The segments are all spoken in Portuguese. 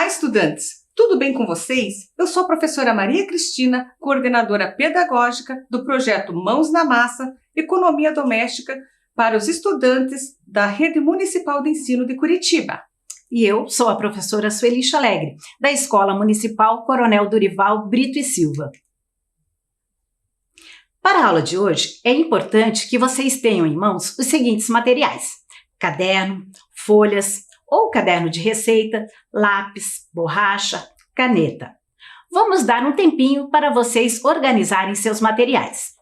Olá, estudantes! Tudo bem com vocês? Eu sou a professora Maria Cristina, coordenadora pedagógica do projeto Mãos na Massa, Economia Doméstica para os estudantes da Rede Municipal de Ensino de Curitiba. E eu sou a professora Sueli Alegre, da Escola Municipal Coronel Dorival Brito e Silva. Para a aula de hoje, é importante que vocês tenham em mãos os seguintes materiais: caderno, folhas ou caderno de receita, lápis, borracha, caneta. Vamos dar um tempinho para vocês organizarem seus materiais.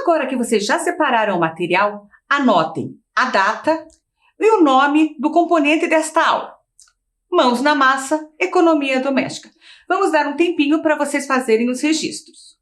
Agora que vocês já separaram o material, anotem a data e o nome do componente desta aula. Mãos na Massa, Economia Doméstica. Vamos dar um tempinho para vocês fazerem os registros.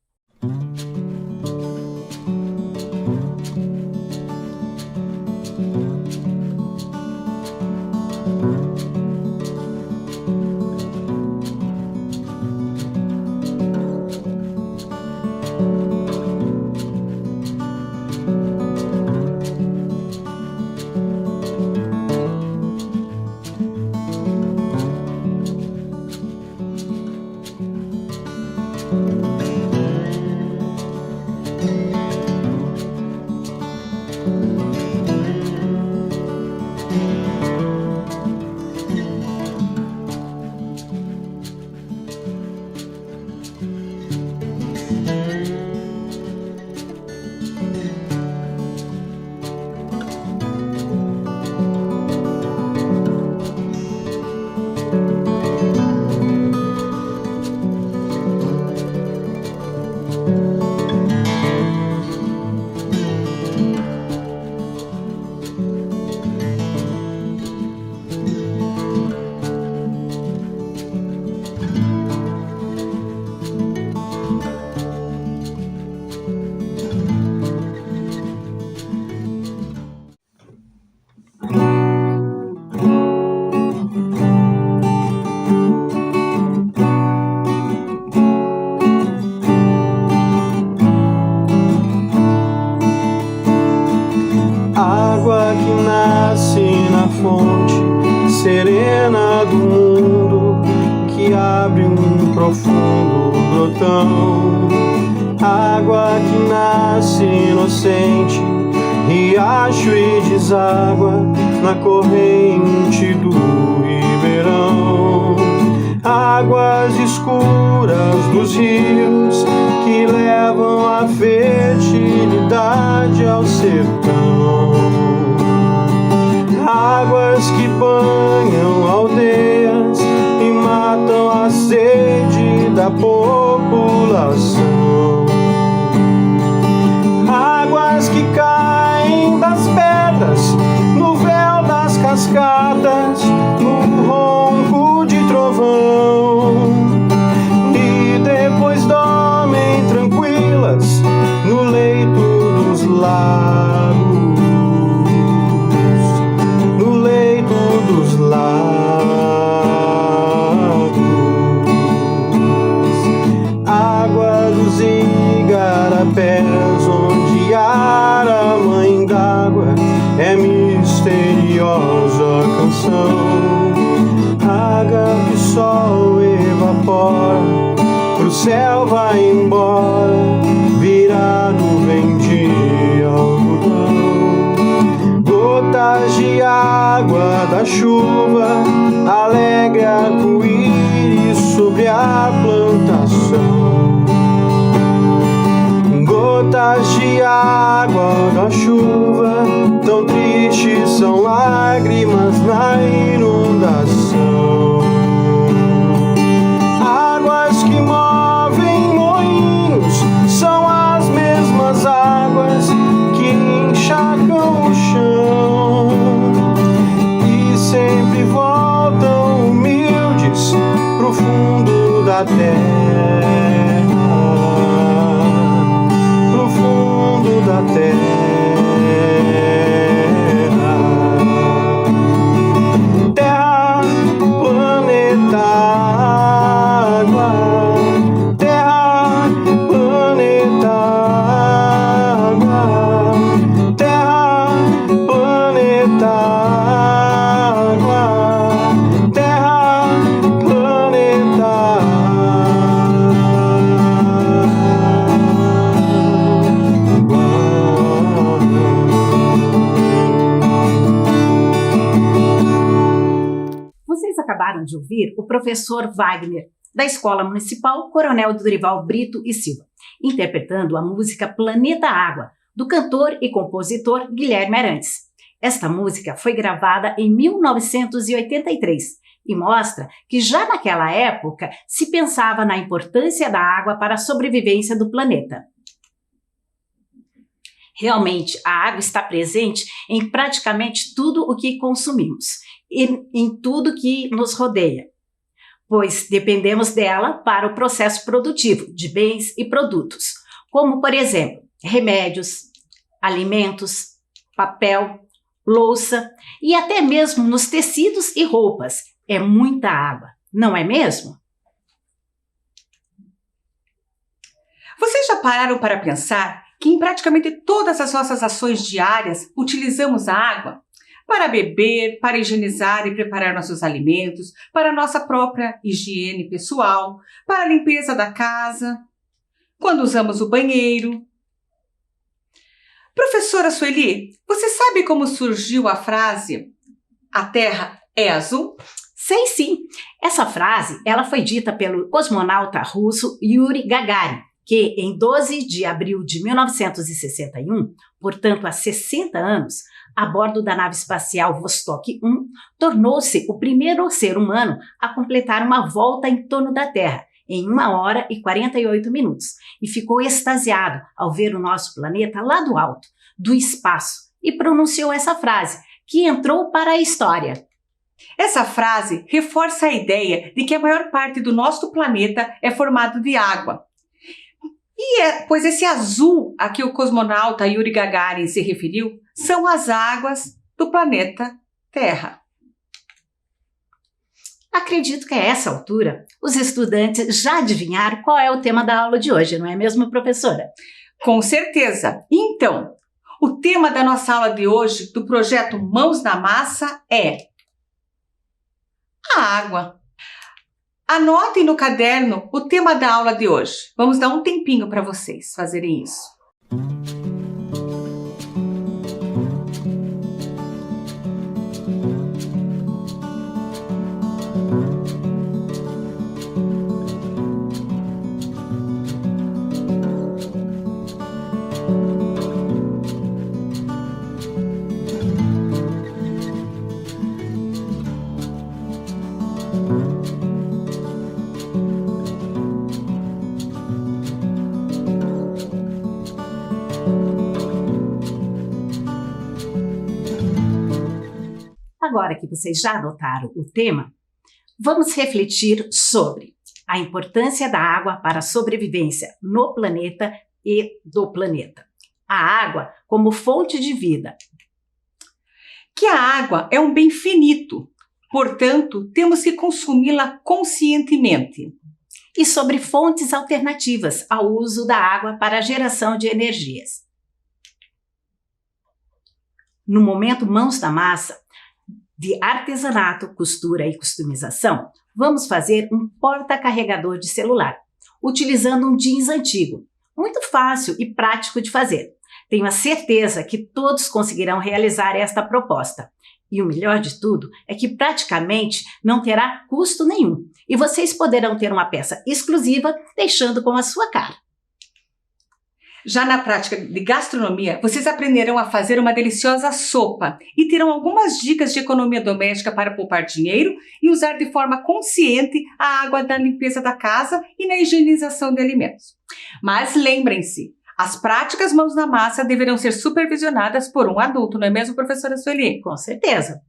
Água que nasce na fonte serena do mundo, que abre um profundo brotão. Água que nasce inocente, riacho e deságua na corrente do ribeirão. Águas escuras dos rios que levam a fertilidade ao sertão. Águas que banham aldeias e matam a sede da população. Águas que caem das pedras no véu das cascadas, no ronco de trovão, e depois sobre a plantação. Gotas de água da chuva, tão tristes são lágrimas na inundação. Águas que movem moinhos são as mesmas águas que encharcam o chão e sempre voltam humildes pro fundo da terra. Da terra, planeta, água. Terra, planeta, água. Terra, planeta, água. Terra, planeta, acabaram de ouvir o professor Wagner, da Escola Municipal Coronel Dorival Brito e Silva, interpretando a música Planeta Água, do cantor e compositor Guilherme Arantes. Esta música foi gravada em 1983 e mostra que já naquela época se pensava na importância da água para a sobrevivência do planeta. Realmente, a água está presente em praticamente tudo o que consumimos e em tudo que nos rodeia, pois dependemos dela para o processo produtivo de bens e produtos, como, por exemplo, remédios, alimentos, papel, louça e até mesmo nos tecidos e roupas. É muita água, não é mesmo? Vocês já pararam para pensar que em praticamente todas as nossas ações diárias utilizamos a água? Para beber, para higienizar e preparar nossos alimentos, para nossa própria higiene pessoal, para a limpeza da casa, quando usamos o banheiro. Professora Sueli, você sabe como surgiu a frase "A Terra é azul"? Sei sim! Essa frase ela foi dita pelo cosmonauta russo Yuri Gagarin, que em 12 de abril de 1961, portanto há 60 anos, a bordo da nave espacial Vostok 1, tornou-se o primeiro ser humano a completar uma volta em torno da Terra em 1 hora e 48 minutos e ficou extasiado ao ver o nosso planeta lá do alto, do espaço, e pronunciou essa frase, que entrou para a história. Essa frase reforça a ideia de que a maior parte do nosso planeta é formado de água. Pois esse azul a que o cosmonauta Yuri Gagarin se referiu são as águas do planeta Terra. Acredito que a essa altura os estudantes já adivinharam qual é o tema da aula de hoje, não é mesmo, professora? Com certeza! Então, o tema da nossa aula de hoje, do projeto Mãos na Massa, é a água. Anotem no caderno o tema da aula de hoje. Vamos dar um tempinho para vocês fazerem isso. Agora que vocês já anotaram o tema, vamos refletir sobre a importância da água para a sobrevivência no planeta e do planeta. A água como fonte de vida. Que a água é um bem finito, portanto, temos que consumi-la conscientemente. E sobre fontes alternativas ao uso da água para a geração de energias. No momento Mãos na Massa, de artesanato, costura e customização, vamos fazer um porta-carregador de celular, utilizando um jeans antigo, muito fácil e prático de fazer. Tenho a certeza que todos conseguirão realizar esta proposta. E o melhor de tudo é que praticamente não terá custo nenhum. E vocês poderão ter uma peça exclusiva, deixando com a sua cara. Já na prática de gastronomia, vocês aprenderão a fazer uma deliciosa sopa e terão algumas dicas de economia doméstica para poupar dinheiro e usar de forma consciente a água na limpeza da casa e na higienização de alimentos. Mas lembrem-se, as práticas mãos na massa deverão ser supervisionadas por um adulto, não é mesmo, professora Sueli? Com certeza.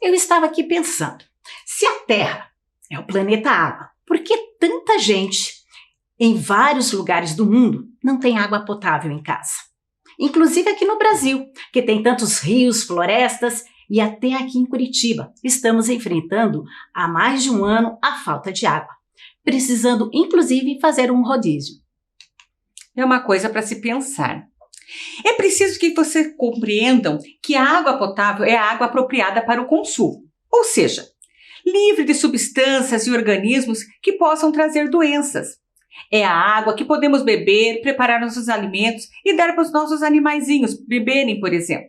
Eu estava aqui pensando, se a Terra é o planeta Água, por que tanta gente em vários lugares do mundo não tem água potável em casa? Inclusive aqui no Brasil, que tem tantos rios, florestas e até aqui em Curitiba estamos enfrentando há mais de um ano a falta de água, precisando inclusive fazer um rodízio. É uma coisa para se pensar. É preciso que vocês compreendam que a água potável é a água apropriada para o consumo, ou seja, livre de substâncias e organismos que possam trazer doenças. É a água que podemos beber, preparar nossos alimentos e dar para os nossos animaizinhos beberem, por exemplo.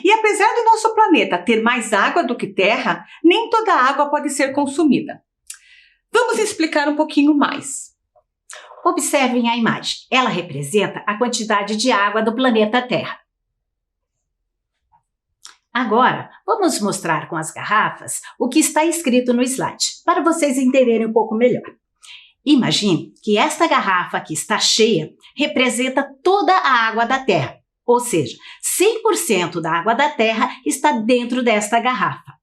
E apesar do nosso planeta ter mais água do que terra, nem toda a água pode ser consumida. Vamos explicar um pouquinho mais. Observem a imagem. Ela representa a quantidade de água do planeta Terra. Agora, vamos mostrar com as garrafas o que está escrito no slide, para vocês entenderem um pouco melhor. Imagine que esta garrafa que está cheia representa toda a água da Terra, ou seja, 100% da água da Terra está dentro desta garrafa.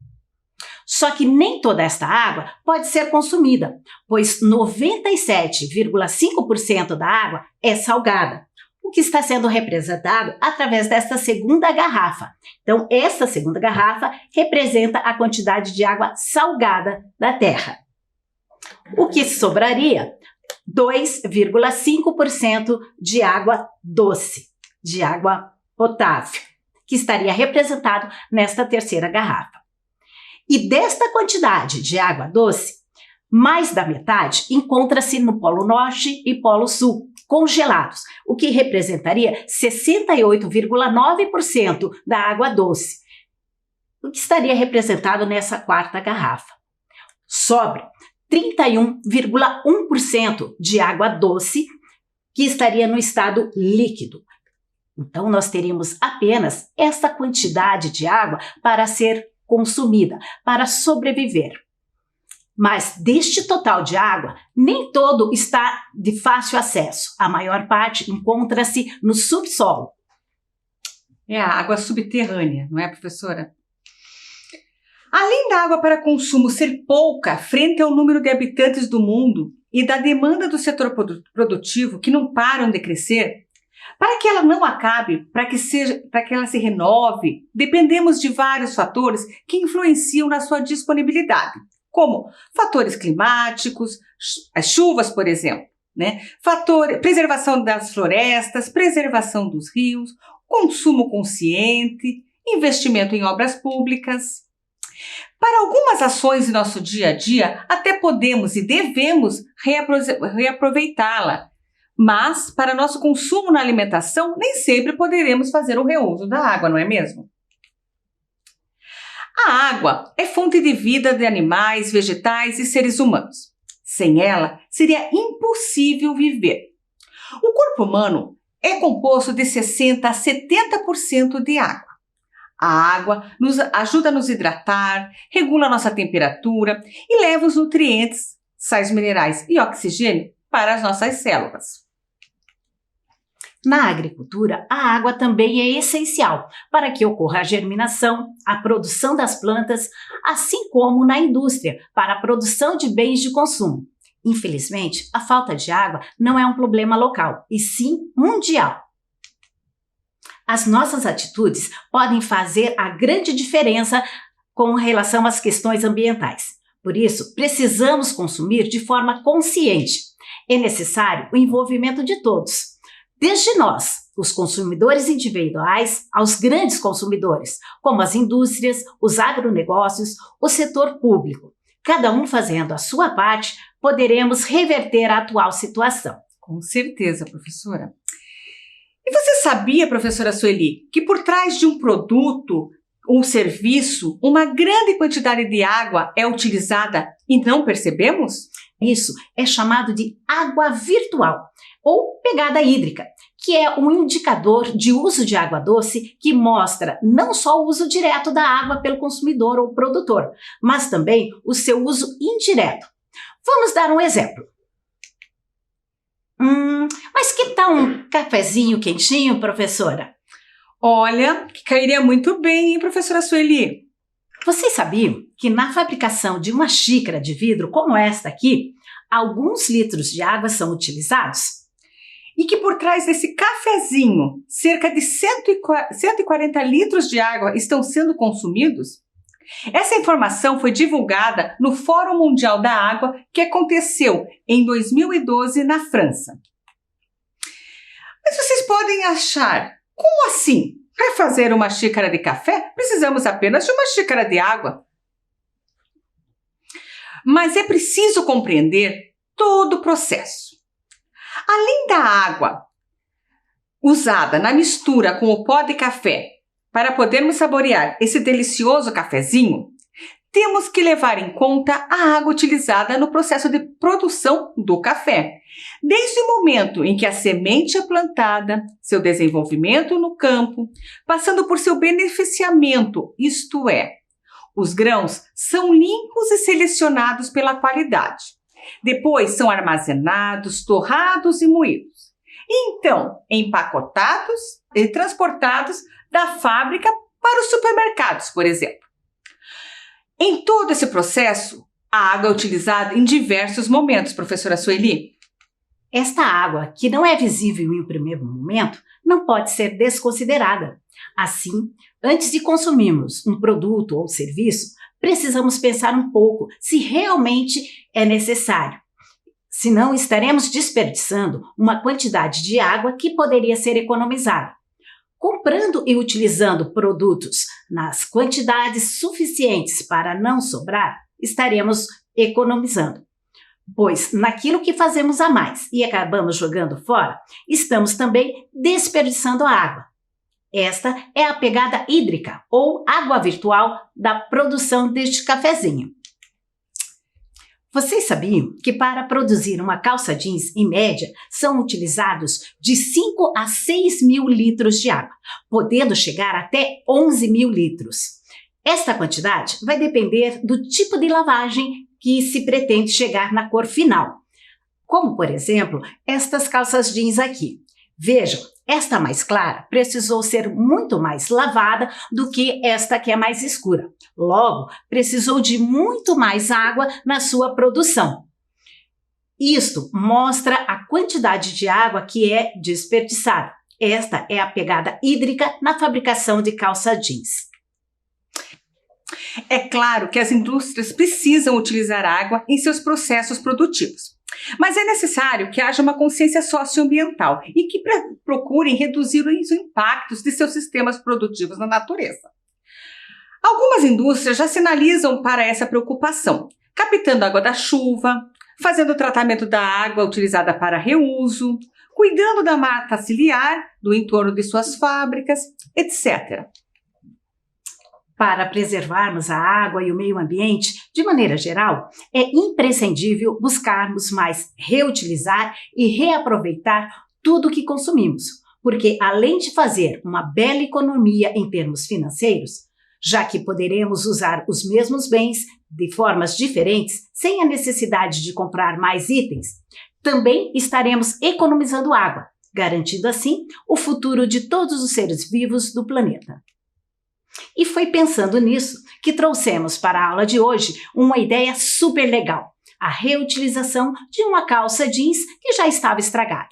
Só que nem toda esta água pode ser consumida, pois 97,5% da água é salgada, o que está sendo representado através desta segunda garrafa. Então, essa segunda garrafa representa a quantidade de água salgada da Terra. O que sobraria? 2,5% de água doce, de água potável, que estaria representado nesta terceira garrafa. E desta quantidade de água doce, mais da metade encontra-se no Polo Norte e Polo Sul, congelados, o que representaria 68,9% da água doce, o que estaria representado nessa quarta garrafa. Sobra 31,1% de água doce, que estaria no estado líquido. Então, nós teríamos apenas esta quantidade de água para ser consumida, para sobreviver. Mas deste total de água, nem todo está de fácil acesso. A maior parte encontra-se no subsolo. É a água subterrânea, não é, professora? Além da água para consumo ser pouca frente ao número de habitantes do mundo e da demanda do setor produtivo que não param de crescer, para que ela não acabe, para que ela se renove, dependemos de vários fatores que influenciam na sua disponibilidade, como fatores climáticos, as chuvas, por exemplo, preservação das florestas, preservação dos rios, consumo consciente, investimento em obras públicas. Para algumas ações em nosso dia a dia, até podemos e devemos reaproveitá-la, mas para nosso consumo na alimentação, nem sempre poderemos fazer o reuso da água, não é mesmo? A água é fonte de vida de animais, vegetais e seres humanos. Sem ela, seria impossível viver. O corpo humano é composto de 60% a 70% de água. A água nos ajuda a nos hidratar, regula a nossa temperatura e leva os nutrientes, sais minerais e oxigênio para as nossas células. Na agricultura, a água também é essencial para que ocorra a germinação, a produção das plantas, assim como na indústria, para a produção de bens de consumo. Infelizmente, a falta de água não é um problema local, e sim mundial. As nossas atitudes podem fazer a grande diferença com relação às questões ambientais. Por isso, precisamos consumir de forma consciente. É necessário o envolvimento de todos, desde nós, os consumidores individuais, aos grandes consumidores, como as indústrias, os agronegócios, o setor público. Cada um fazendo a sua parte, poderemos reverter a atual situação. Com certeza, professora. E você sabia, professora Sueli, que por trás de um produto, um serviço, uma grande quantidade de água é utilizada e não percebemos? Isso é chamado de água virtual ou pegada hídrica, que é um indicador de uso de água doce que mostra não só o uso direto da água pelo consumidor ou produtor, mas também o seu uso indireto. Vamos dar um exemplo. Mas que tal um cafezinho quentinho, professora? Olha, que cairia muito bem, hein, professora Sueli? Vocês sabiam que na fabricação de uma xícara de vidro como esta aqui, alguns litros de água são utilizados? E que por trás desse cafezinho, cerca de 140 litros de água estão sendo consumidos? Essa informação foi divulgada no Fórum Mundial da Água, que aconteceu em 2012 na França. Mas vocês podem achar, como assim? Para fazer uma xícara de café, precisamos apenas de uma xícara de água. Mas é preciso compreender todo o processo. Além da água usada na mistura com o pó de café para podermos saborear esse delicioso cafezinho, temos que levar em conta a água utilizada no processo de produção do café. Desde o momento em que a semente é plantada, seu desenvolvimento no campo, passando por seu beneficiamento, isto é, os grãos são limpos e selecionados pela qualidade. Depois são armazenados, torrados e moídos. E então, empacotados e transportados da fábrica para os supermercados, por exemplo. Em todo esse processo, a água é utilizada em diversos momentos, professora Sueli. Esta água, que não é visível em um primeiro momento, não pode ser desconsiderada. Assim, antes de consumirmos um produto ou serviço, precisamos pensar um pouco se realmente é necessário. Senão, estaremos desperdiçando uma quantidade de água que poderia ser economizada. Comprando e utilizando produtos nas quantidades suficientes para não sobrar, estaremos economizando. Pois naquilo que fazemos a mais e acabamos jogando fora, estamos também desperdiçando a água. Esta é a pegada hídrica ou água virtual da produção deste cafezinho. Vocês sabiam que para produzir uma calça jeans, em média, são utilizados de 5 a 6 mil litros de água, podendo chegar até 11 mil litros. Esta quantidade vai depender do tipo de lavagem que se pretende chegar na cor final. Como, por exemplo, estas calças jeans aqui. Vejam, esta mais clara precisou ser muito mais lavada do que esta que é mais escura. Logo, precisou de muito mais água na sua produção. Isto mostra a quantidade de água que é desperdiçada. Esta é a pegada hídrica na fabricação de calça jeans. É claro que as indústrias precisam utilizar água em seus processos produtivos. Mas é necessário que haja uma consciência socioambiental e que procurem reduzir os impactos de seus sistemas produtivos na natureza. Algumas indústrias já sinalizam para essa preocupação, captando água da chuva, fazendo o tratamento da água utilizada para reuso, cuidando da mata ciliar do entorno de suas fábricas, etc. Para preservarmos a água e o meio ambiente, de maneira geral, é imprescindível buscarmos mais reutilizar e reaproveitar tudo o que consumimos, porque além de fazer uma bela economia em termos financeiros, já que poderemos usar os mesmos bens de formas diferentes sem a necessidade de comprar mais itens, também estaremos economizando água, garantindo assim o futuro de todos os seres vivos do planeta. E foi pensando nisso que trouxemos para a aula de hoje uma ideia super legal, a reutilização de uma calça jeans que já estava estragada.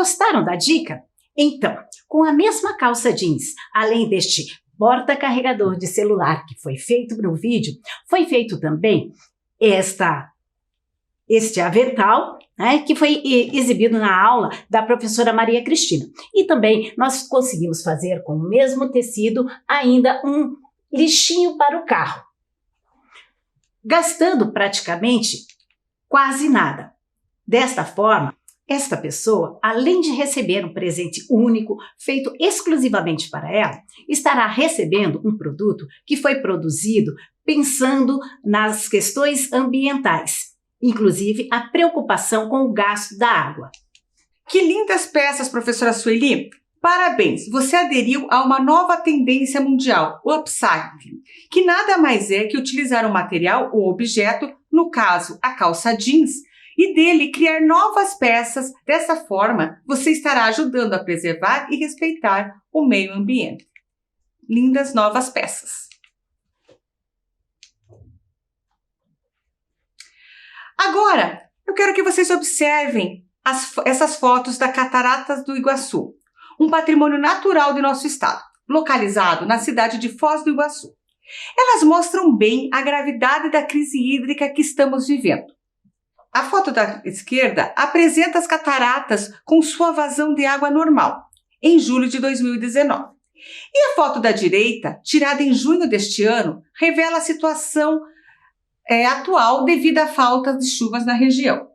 Gostaram da dica? Então, com a mesma calça jeans, além deste porta-carregador de celular que foi feito no vídeo, foi feito também este avental, né, que foi exibido na aula da professora Maria Cristina. E também nós conseguimos fazer com o mesmo tecido ainda um lixinho para o carro, gastando praticamente quase nada. Desta forma, esta pessoa, além de receber um presente único, feito exclusivamente para ela, estará recebendo um produto que foi produzido pensando nas questões ambientais, inclusive a preocupação com o gasto da água. Que lindas peças, professora Sueli! Parabéns! Você aderiu a uma nova tendência mundial, o upcycling, que nada mais é que utilizar um material ou objeto, no caso a calça jeans, e dele criar novas peças. Dessa forma, você estará ajudando a preservar e respeitar o meio ambiente. Lindas novas peças. Agora, eu quero que vocês observem essas fotos da Cataratas do Iguaçu, um patrimônio natural do nosso estado, localizado na cidade de Foz do Iguaçu. Elas mostram bem a gravidade da crise hídrica que estamos vivendo. A foto da esquerda apresenta as cataratas com sua vazão de água normal, em julho de 2019. E a foto da direita, tirada em junho deste ano, revela a situação atual devido à falta de chuvas na região.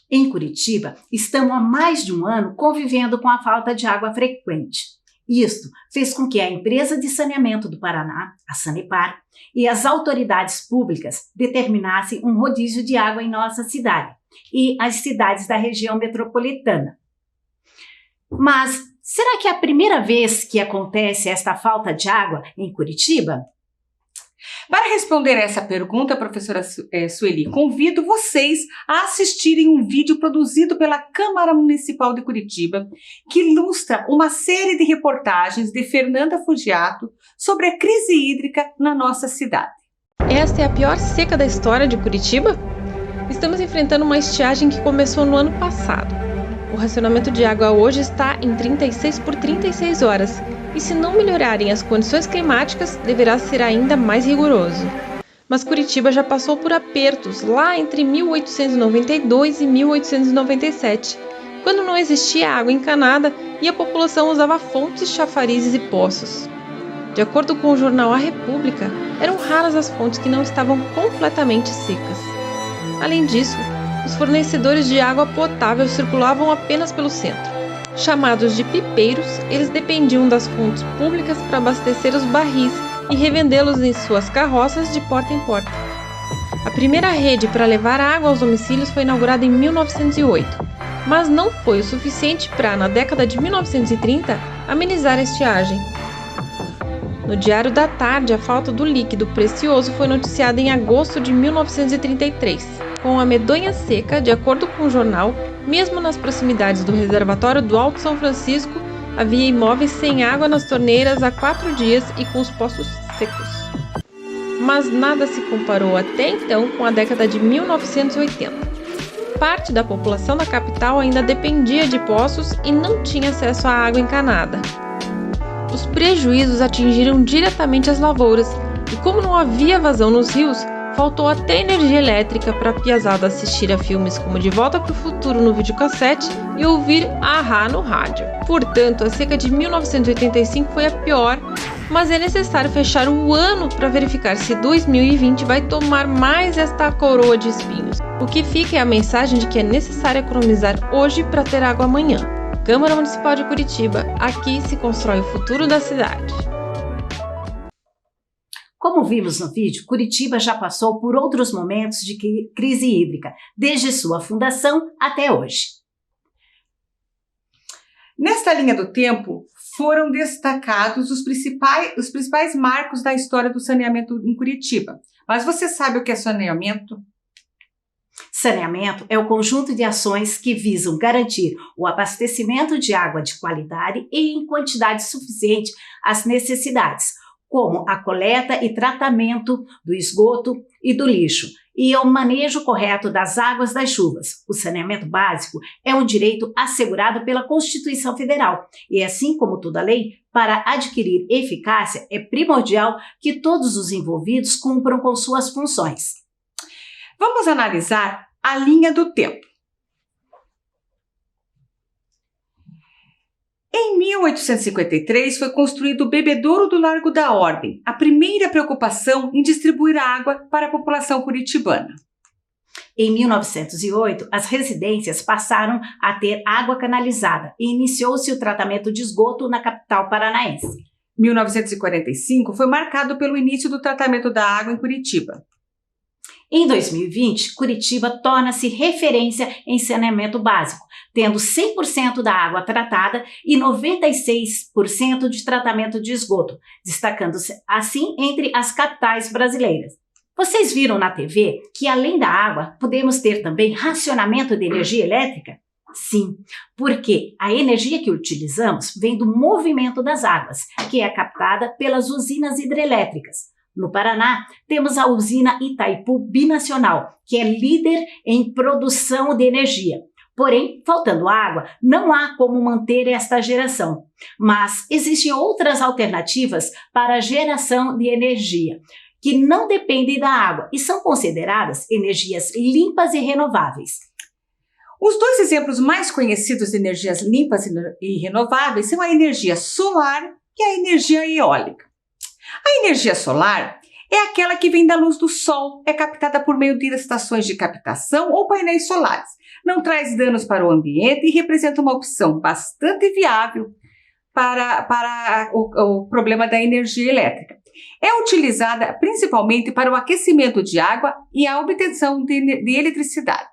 Em Curitiba, estamos há mais de um ano convivendo com a falta de água frequente. Isto fez com que a empresa de saneamento do Paraná, a Sanepar, e as autoridades públicas determinassem um rodízio de água em nossa cidade e as cidades da região metropolitana. Mas será que é a primeira vez que acontece esta falta de água em Curitiba? Para responder essa pergunta, professora Sueli, convido vocês a assistirem um vídeo produzido pela Câmara Municipal de Curitiba, que ilustra uma série de reportagens de Fernanda Fugiato sobre a crise hídrica na nossa cidade. Esta é a pior seca da história de Curitiba? Estamos enfrentando uma estiagem que começou no ano passado. O racionamento de água hoje está em 36 por 36 horas, e se não melhorarem as condições climáticas, deverá ser ainda mais rigoroso. Mas Curitiba já passou por apertos lá entre 1892 e 1897, quando não existia água encanada e a população usava fontes, chafarizes e poços. De acordo com o jornal A República, eram raras as fontes que não estavam completamente secas. Além disso, os fornecedores de água potável circulavam apenas pelo centro. Chamados de pipeiros, eles dependiam das fontes públicas para abastecer os barris e revendê-los em suas carroças de porta em porta. A primeira rede para levar água aos domicílios foi inaugurada em 1908, mas não foi o suficiente para, na década de 1930, amenizar a estiagem. No Diário da Tarde, a falta do líquido precioso foi noticiada em agosto de 1933. Com a medonha seca, de acordo com o jornal, mesmo nas proximidades do reservatório do Alto São Francisco, havia imóveis sem água nas torneiras há 4 dias e com os poços secos. Mas nada se comparou até então com a década de 1980. Parte da população da capital ainda dependia de poços e não tinha acesso à água encanada. Os prejuízos atingiram diretamente as lavouras, e como não havia vazão nos rios, faltou até energia elétrica para a piazada assistir a filmes como De Volta para o Futuro no videocassete e ouvir A-ha no rádio. Portanto, a seca de 1985 foi a pior, mas é necessário fechar o ano para verificar se 2020 vai tomar mais esta coroa de espinhos. O que fica é a mensagem de que é necessário economizar hoje para ter água amanhã. Câmara Municipal de Curitiba, aqui se constrói o futuro da cidade. Como vimos no vídeo, Curitiba já passou por outros momentos de crise hídrica, desde sua fundação até hoje. Nesta linha do tempo, foram destacados os principais marcos da história do saneamento em Curitiba. Mas você sabe o que é saneamento? Saneamento é o conjunto de ações que visam garantir o abastecimento de água de qualidade e em quantidade suficiente às necessidades, como a coleta e tratamento do esgoto e do lixo, e o manejo correto das águas das chuvas. O saneamento básico é um direito assegurado pela Constituição Federal e, assim como toda lei, para adquirir eficácia é primordial que todos os envolvidos cumpram com suas funções. Vamos analisar a linha do tempo. Em 1853 foi construído o Bebedouro do Largo da Ordem, a primeira preocupação em distribuir água para a população curitibana. Em 1908, as residências passaram a ter água canalizada e iniciou-se o tratamento de esgoto na capital paranaense. 1945 foi marcado pelo início do tratamento da água em Curitiba. Em 2020, Curitiba torna-se referência em saneamento básico, tendo 100% da água tratada e 96% de tratamento de esgoto, destacando-se assim entre as capitais brasileiras. Vocês viram na TV que, além da água, podemos ter também racionamento de energia elétrica? Sim, porque a energia que utilizamos vem do movimento das águas, que é captada pelas usinas hidrelétricas. No Paraná, temos a usina Itaipu Binacional, que é líder em produção de energia. Porém, faltando água, não há como manter esta geração. Mas existem outras alternativas para a geração de energia, que não dependem da água e são consideradas energias limpas e renováveis. Os dois exemplos mais conhecidos de energias limpas e renováveis são a energia solar e a energia eólica. A energia solar é aquela que vem da luz do sol, é captada por meio de estações de captação ou painéis solares. Não traz danos para o ambiente e representa uma opção bastante viável para o problema da energia elétrica. É utilizada principalmente para o aquecimento de água e a obtenção de eletricidade.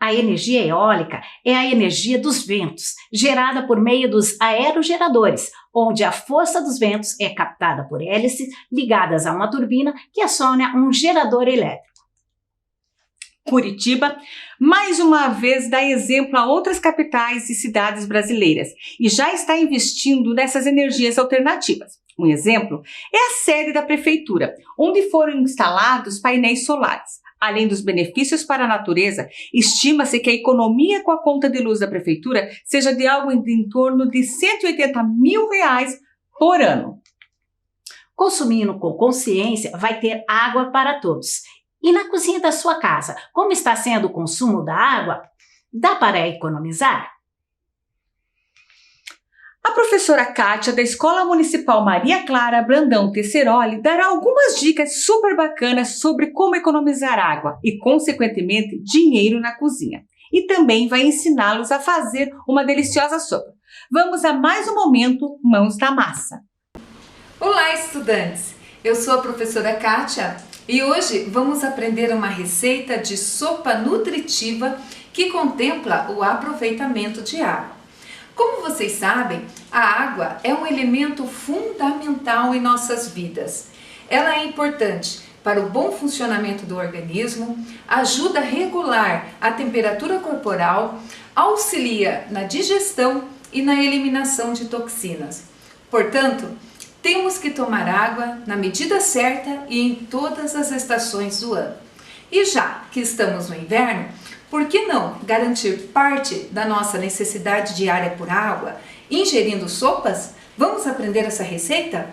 A energia eólica é a energia dos ventos, gerada por meio dos aerogeradores, onde a força dos ventos é captada por hélices ligadas a uma turbina que aciona um gerador elétrico. Curitiba, mais uma vez, dá exemplo a outras capitais e cidades brasileiras e já está investindo nessas energias alternativas. Um exemplo é a sede da prefeitura, onde foram instalados painéis solares. Além dos benefícios para a natureza, estima-se que a economia com a conta de luz da prefeitura seja de algo em torno de R$180 mil por ano. Consumindo com consciência, vai ter água para todos. E na cozinha da sua casa, como está sendo o consumo da água? Dá para economizar? A professora Kátia, da Escola Municipal Maria Clara Brandão Tesseroli, dará algumas dicas super bacanas sobre como economizar água e, consequentemente, dinheiro na cozinha. E também vai ensiná-los a fazer uma deliciosa sopa. Vamos a mais um momento Mãos na Massa. Olá, estudantes! Eu sou a professora Kátia e hoje vamos aprender uma receita de sopa nutritiva que contempla o aproveitamento de água. Como vocês sabem, a água é um elemento fundamental em nossas vidas. Ela é importante para o bom funcionamento do organismo, ajuda a regular a temperatura corporal, auxilia na digestão e na eliminação de toxinas. Portanto, temos que tomar água na medida certa e em todas as estações do ano. E já que estamos no inverno, por que não garantir parte da nossa necessidade diária por água ingerindo sopas? Vamos aprender essa receita?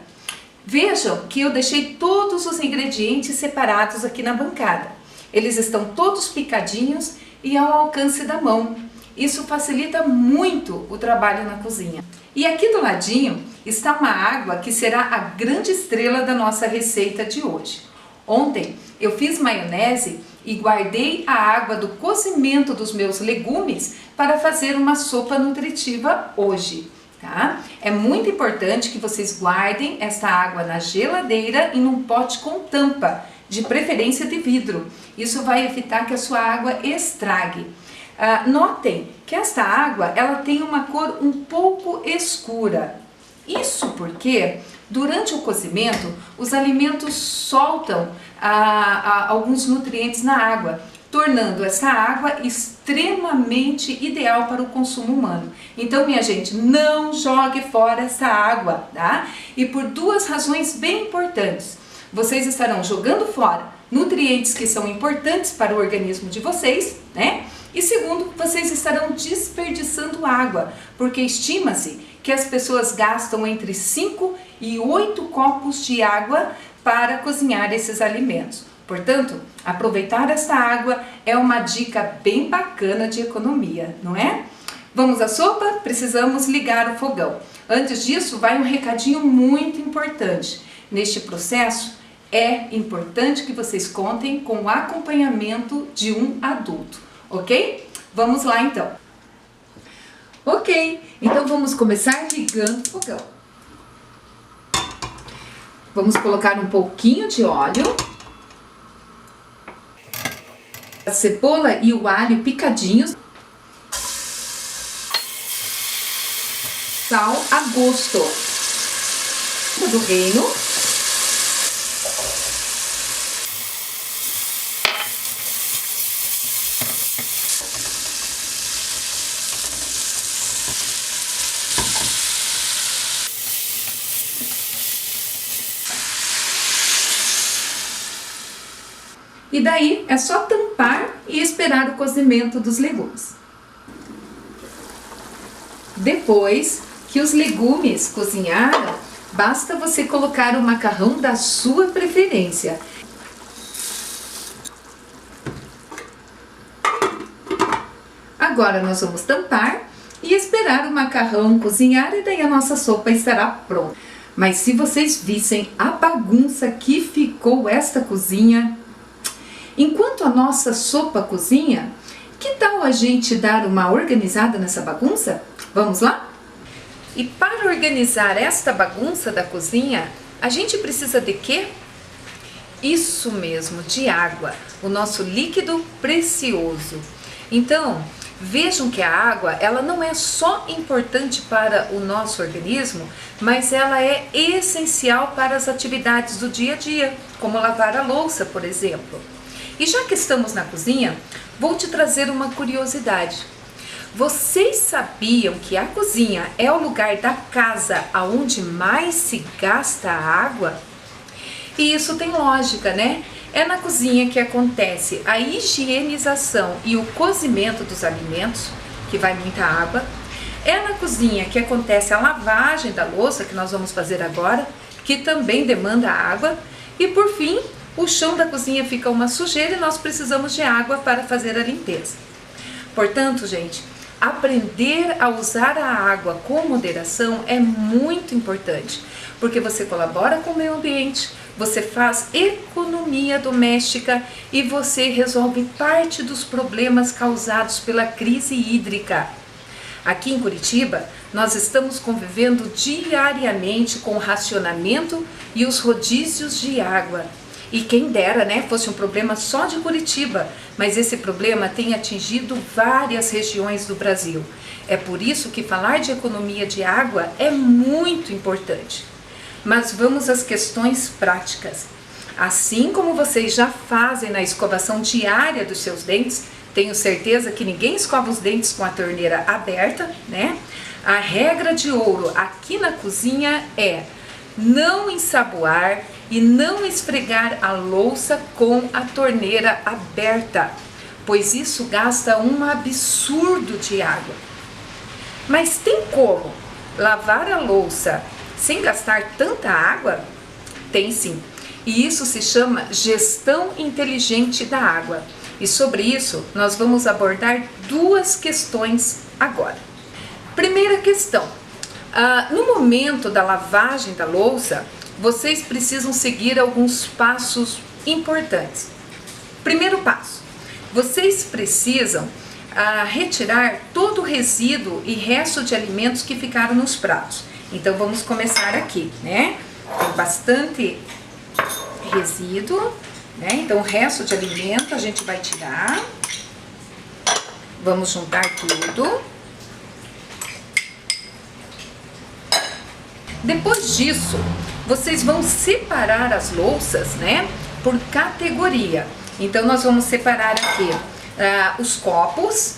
Vejam que eu deixei todos os ingredientes separados aqui na bancada. Eles estão todos picadinhos e ao alcance da mão. Isso facilita muito o trabalho na cozinha. E aqui do ladinho está uma água que será a grande estrela da nossa receita de hoje. Ontem eu fiz maionese e guardei a água do cozimento dos meus legumes para fazer uma sopa nutritiva hoje, tá? É muito importante que vocês guardem essa água na geladeira em um pote com tampa, de preferência de vidro. Isso vai evitar que a sua água estrague. Notem que esta água ela tem uma cor um pouco escura. Isso porque durante o cozimento os alimentos soltam alguns nutrientes na água. tornando essa água extremamente ideal para o consumo humano. Então, minha gente, não jogue fora essa água, tá? E por duas razões bem importantes. Vocês estarão jogando fora nutrientes que são importantes para o organismo de vocês, né? E segundo, vocês estarão desperdiçando água, porque estima-se que as pessoas gastam entre 5 e 8 copos de água para cozinhar esses alimentos. Portanto, aproveitar essa água é uma dica bem bacana de economia, não é? Vamos à sopa? Precisamos ligar o fogão. Antes disso, vai um recadinho muito importante. Neste processo, é importante que vocês contem com o acompanhamento de um adulto, ok? Vamos lá então. Ok, então vamos começar ligando o fogão. Vamos colocar um pouquinho de óleo. A cebola e o alho picadinhos. Sal a gosto. Do reino. E daí é só tampar e esperar o cozimento dos legumes. Depois que os legumes cozinharam, basta você colocar o macarrão da sua preferência. Agora nós vamos tampar e esperar o macarrão cozinhar e daí a nossa sopa estará pronta. Mas se vocês vissem a bagunça que ficou esta cozinha... Enquanto a nossa sopa cozinha, que tal a gente dar uma organizada nessa bagunça? Vamos lá? E para organizar esta bagunça da cozinha, a gente precisa de quê? Isso mesmo, de água, o nosso líquido precioso. Então, vejam que a água, ela não é só importante para o nosso organismo, mas ela é essencial para as atividades do dia a dia, como lavar a louça, por exemplo. E já que estamos na cozinha, vou te trazer uma curiosidade. Vocês sabiam que a cozinha é o lugar da casa onde mais se gasta água? E isso tem lógica, né? É na cozinha que acontece a higienização e o cozimento dos alimentos, que vai muita água. É na cozinha que acontece a lavagem da louça, que nós vamos fazer agora, que também demanda água. E por fim, o chão da cozinha fica uma sujeira e nós precisamos de água para fazer a limpeza. Portanto, gente, aprender a usar a água com moderação é muito importante, porque você colabora com o meio ambiente, você faz economia doméstica e você resolve parte dos problemas causados pela crise hídrica. Aqui em Curitiba, nós estamos convivendo diariamente com o racionamento e os rodízios de água. E quem dera, né, fosse um problema só de Curitiba, mas esse problema tem atingido várias regiões do Brasil. É por isso que falar de economia de água é muito importante. Mas vamos às questões práticas. Assim como vocês já fazem na escovação diária dos seus dentes, tenho certeza que ninguém escova os dentes com a torneira aberta, né? A regra de ouro aqui na cozinha é não ensaboar e não esfregar a louça com a torneira aberta, pois isso gasta um absurdo de água. Mas tem como lavar a louça sem gastar tanta água? Tem sim. E isso se chama gestão inteligente da água. E sobre isso nós vamos abordar duas questões agora. Primeira questão. No momento da lavagem da louça, vocês precisam seguir alguns passos importantes. Primeiro passo, vocês precisam retirar todo o resíduo e resto de alimentos que ficaram nos pratos. Então vamos começar aqui, né? Tem bastante resíduo, né? Então o resto de alimento a gente vai tirar. Vamos juntar tudo. Depois disso, vocês vão separar as louças, né, por categoria. Então nós vamos separar aqui os copos,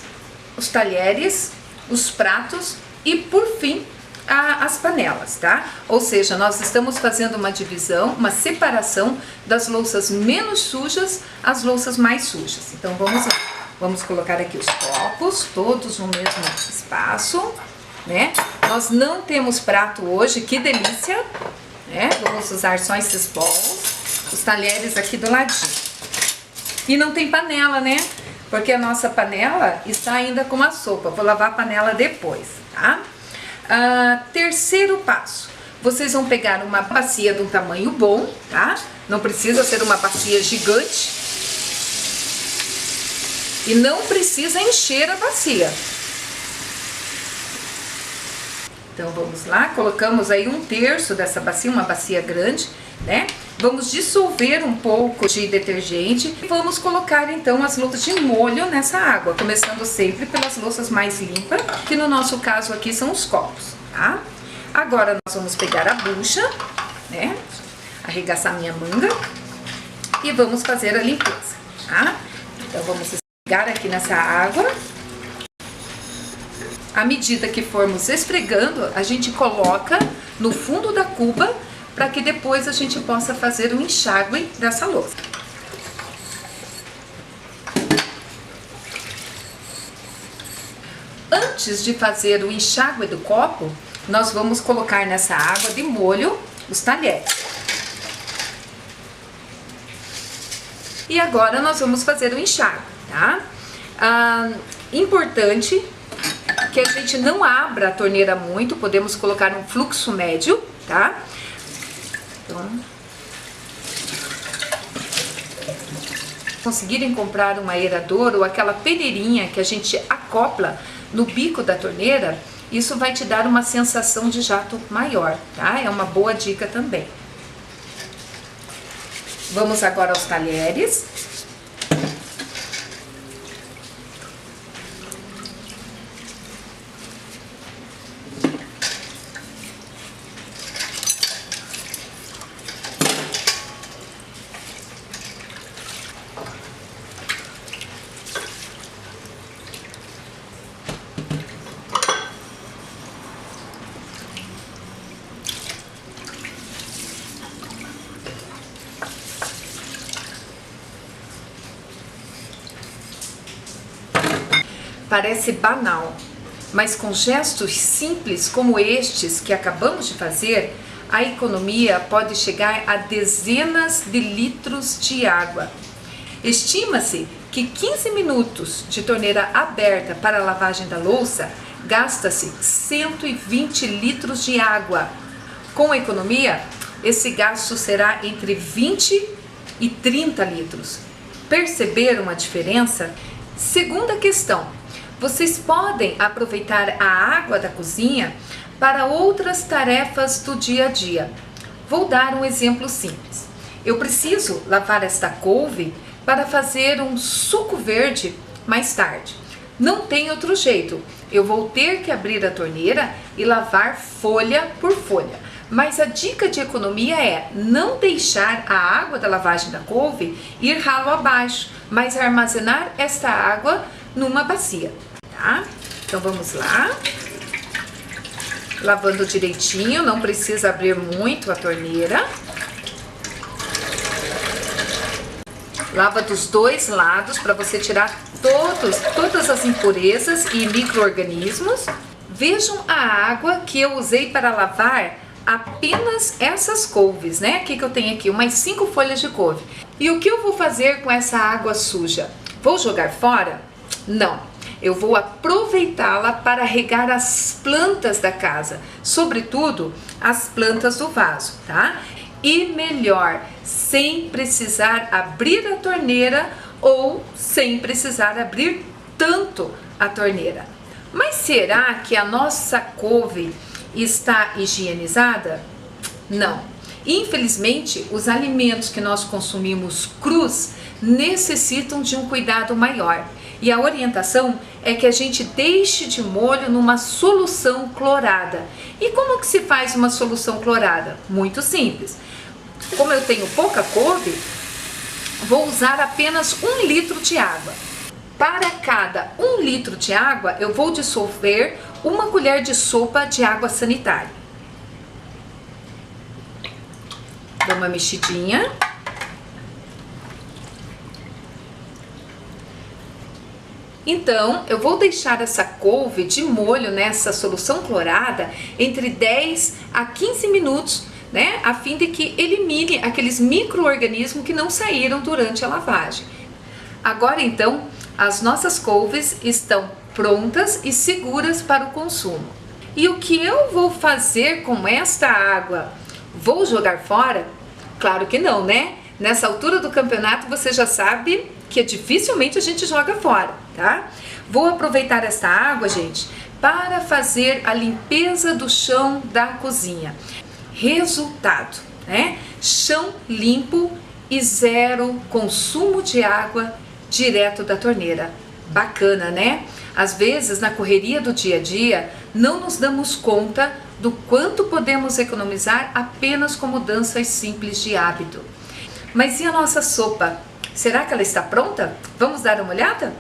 os talheres, os pratos e por fim as panelas, tá? Ou seja, nós estamos fazendo uma divisão, uma separação das louças menos sujas às louças mais sujas. Então vamos lá. Vamos colocar aqui os copos, todos no mesmo espaço, né? Nós não temos prato hoje, que delícia, né? Vamos usar só esses bowls, os talheres aqui do ladinho. E não tem panela, né? Porque a nossa panela está ainda com a sopa. Vou lavar a panela depois, tá? Terceiro passo. Vocês vão pegar uma bacia de um tamanho bom, tá? Não precisa ser uma bacia gigante. E não precisa encher a bacia. Então vamos lá, colocamos aí 1/3 dessa bacia, uma bacia grande, né? Vamos dissolver um pouco de detergente e vamos colocar então as louças de molho nessa água, começando sempre pelas louças mais limpas, que no nosso caso aqui são os copos, tá? Agora nós vamos pegar a bucha, né? Arregaçar minha manga e vamos fazer a limpeza, tá? Então vamos esfregar aqui nessa água. À medida que formos esfregando, a gente coloca no fundo da cuba para que depois a gente possa fazer um enxágue dessa louça. Antes de fazer o enxágue do copo, nós vamos colocar nessa água de molho os talheres. E agora nós vamos fazer o enxágue, tá? Importante que a gente não abra a torneira muito, podemos colocar um fluxo médio, tá? Então, conseguirem comprar um aerador ou aquela peneirinha que a gente acopla no bico da torneira, isso vai te dar uma sensação de jato maior, tá? É uma boa dica também. Vamos agora aos talheres. Parece banal, mas com gestos simples como estes que acabamos de fazer, a economia pode chegar a dezenas de litros de água. Estima-se que 15 minutos de torneira aberta para a lavagem da louça gasta-se 120 litros de água. Com a economia, esse gasto será entre 20 e 30 litros. Perceberam a diferença? Segunda questão. Vocês podem aproveitar a água da cozinha para outras tarefas do dia a dia. Vou dar um exemplo simples. Eu preciso lavar esta couve para fazer um suco verde mais tarde. Não tem outro jeito. Eu vou ter que abrir a torneira e lavar folha por folha. Mas a dica de economia é não deixar a água da lavagem da couve ir ralo abaixo, mas armazenar esta água numa bacia, tá? Então vamos lá. Lavando direitinho, não precisa abrir muito a torneira. Lava dos dois lados para você tirar todas as impurezas e micro-organismos. Vejam a água que eu usei para lavar apenas essas couves, né? O que eu tenho aqui? Umas 5 folhas de couve. E o que eu vou fazer com essa água suja? Vou jogar fora? Não. Eu vou aproveitá-la para regar as plantas da casa, sobretudo as plantas do vaso, tá? E melhor, sem precisar abrir a torneira ou sem precisar abrir tanto a torneira. Mas será que a nossa couve está higienizada? Não. Infelizmente, os alimentos que nós consumimos crus necessitam de um cuidado maior. E a orientação é que a gente deixe de molho numa solução clorada. E como que se faz uma solução clorada? Muito simples. Como eu tenho pouca couve, vou usar apenas 1 litro de água. Para cada 1 litro de água, eu vou dissolver 1 colher de sopa de água sanitária. Dou uma mexidinha. Então, eu vou deixar essa couve de molho nessa solução clorada entre 10 a 15 minutos, né? A fim de que elimine aqueles micro-organismos que não saíram durante a lavagem. Agora, então, as nossas couves estão prontas e seguras para o consumo. E o que eu vou fazer com esta água? Vou jogar fora? Claro que não, né? Nessa altura do campeonato você já sabe que dificilmente a gente joga fora, tá? Vou aproveitar esta água, gente, para fazer a limpeza do chão da cozinha. Resultado, né? Chão limpo e 0 consumo de água direto da torneira. Bacana, né? Às vezes, na correria do dia a dia, não nos damos conta do quanto podemos economizar apenas com mudanças simples de hábito. Mas e a nossa sopa? Será que ela está pronta? Vamos dar uma olhada?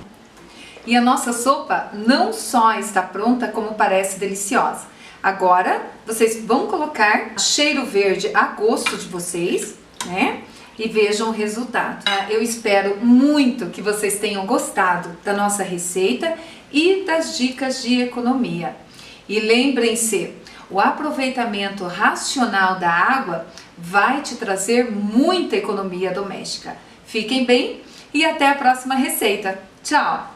E a nossa sopa não só está pronta, como parece deliciosa. Agora, vocês vão colocar cheiro verde a gosto de vocês, né? E vejam o resultado. Eu espero muito que vocês tenham gostado da nossa receita e das dicas de economia. E lembrem-se, o aproveitamento racional da água vai te trazer muita economia doméstica. Fiquem bem e até a próxima receita. Tchau!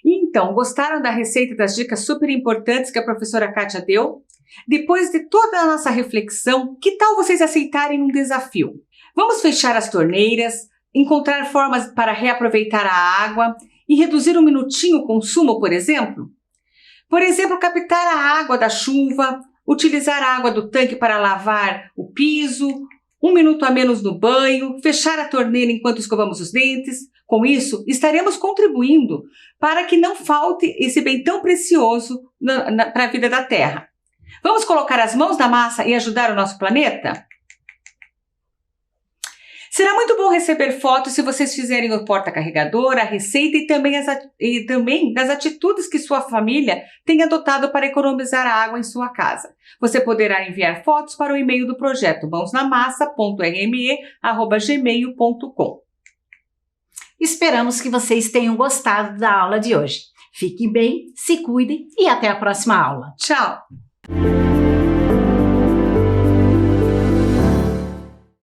Então, gostaram da receita e das dicas super importantes que a professora Kátia deu? Depois de toda a nossa reflexão, que tal vocês aceitarem um desafio? Vamos fechar as torneiras, encontrar formas para reaproveitar a água e reduzir um minutinho o consumo, por exemplo? Por exemplo, captar a água da chuva, utilizar a água do tanque para lavar o piso, 1 minuto a menos no banho, fechar a torneira enquanto escovamos os dentes. Com isso, estaremos contribuindo para que não falte esse bem tão precioso para a vida da Terra. Vamos colocar as mãos na massa e ajudar o nosso planeta? Será muito bom receber fotos se vocês fizerem o porta-carregador, a receita e também das atitudes que sua família tem adotado para economizar a água em sua casa. Você poderá enviar fotos para o e-mail do projeto mãosnamassa.rme@gmail.com. Esperamos que vocês tenham gostado da aula de hoje. Fiquem bem, se cuidem e até a próxima aula. Tchau!